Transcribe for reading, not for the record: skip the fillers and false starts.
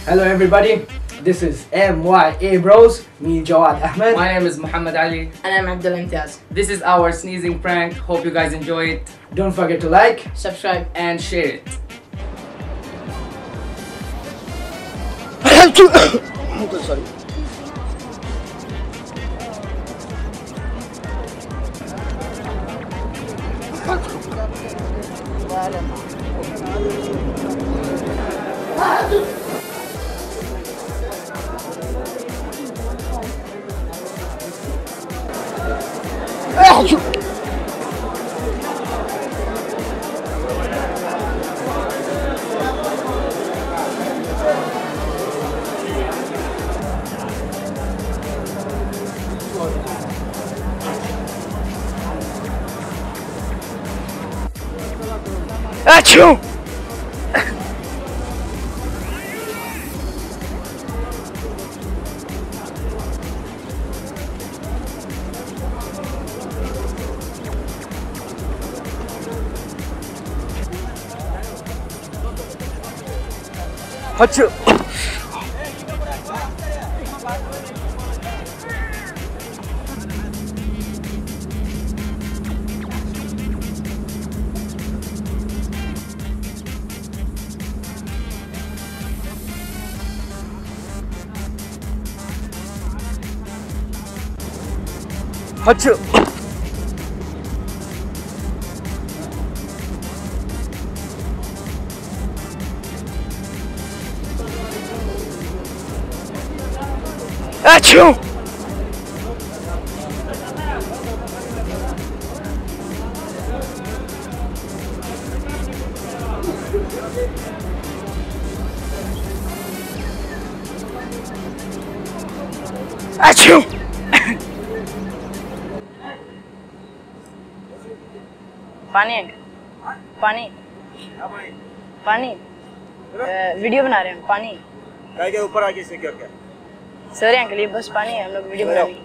Hello everybody, this is MYA Bros, me Jawad Ahmed. My name is Muhammad Ali. And I'm Abdul Imtiaz. This is our sneezing prank. Hope you guys enjoy it. Don't forget to like, subscribe, and share it. Sorry. Achoo! Achoo! Achoo! Achoo! Achoo! पानी पानी पानी video बना रहे हैं पानी के ऊपर आके से क्या क्या सर अंकल ये बस पानी है हम लोग वीडियो बना रहे हैं